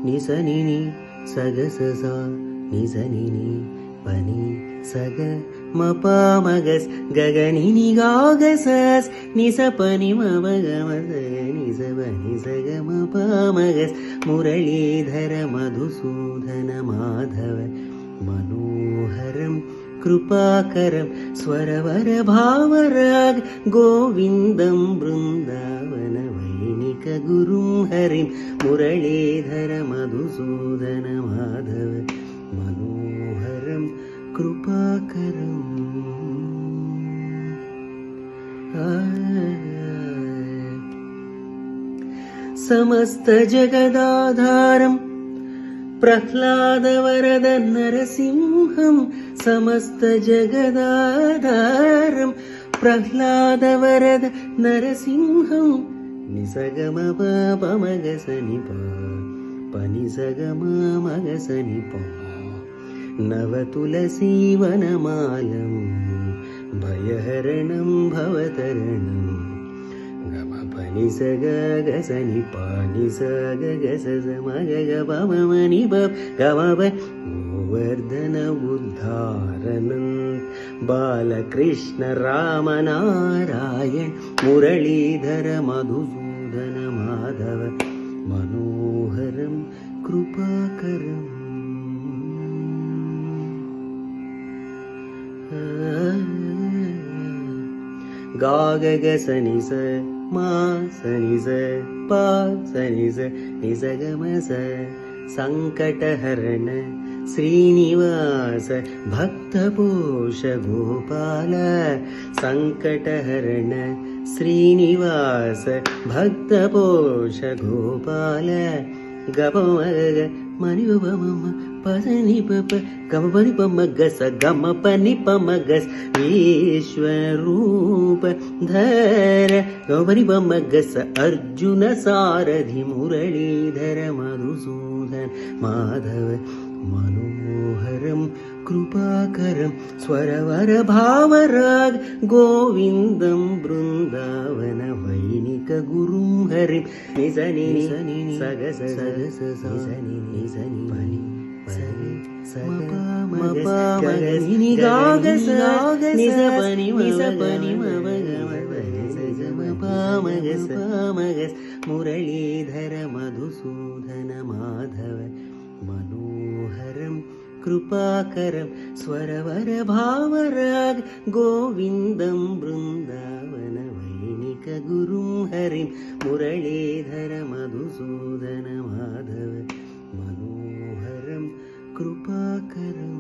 నిసనిని సగసస నిసనిని పని సగ మపమగస్ గగనిని గాగసస్ నిసపని మమగమస నిసపని సగ మపమగస్ మురళీధర మధుసూదన మాధవ మనోహరం కృపాకరం స్వరవర భావరాగ్ గోవిందం బృందావన వైనిక గురుం హరిం మురళీధర మధుసూదన మాధవ మనోహరం కృపాకరం. సమస్త జగదాధారం ప్రహ్లాదవరద నరసింహం సమస్త జగదాధారం ప్రహ్లాదవరద నరసింహం నిసగమ పమగసని పనిసగమ మగసని నవతులసీవనమాలం భయహరణం భవతరణం పని సగసని పాని సగస మగ పమని గమవ గోవర్ధన ఉద్ధారణం బాలకృష్ణ రామనారాయణ మురళీధర మధుసూదన మాధవ మనోహరం కృపాకరం. గాగగ సని స మా సని స పా సని స నిసగమ స సంకటహరణ శ్రీనివాస భక్తపోష గోపాల సంకటహరణ శ్రీనివాస భక్తపోష గోపాల గపమగ మని బమ పదని పప గమ పని పమ గస గమ పని పమ గస్ విశ్వరూప ధర గమ పని పమ గస అర్జున సారథి మురళీధర మధుసూదన మాధవ మనోహరం కృపాకరం స్వరవర భావరాగ్ గోవిందం బృందావన వైనిక గురుం హరిం నిసని సగస సగస నిసని నిసని పని మపమగని గాగస నిసపని నిసపని మమగమగస్ పమగస్ మురళీధర మధుసూదన మాధవ మనోహరం కృపాకరం స్వరవర భావరాగ్ గోవిందం బృందావన వైనిక గురుం హరిం మురళీధర మధుసూదన మాధవ మనోహరం కృపాకరం.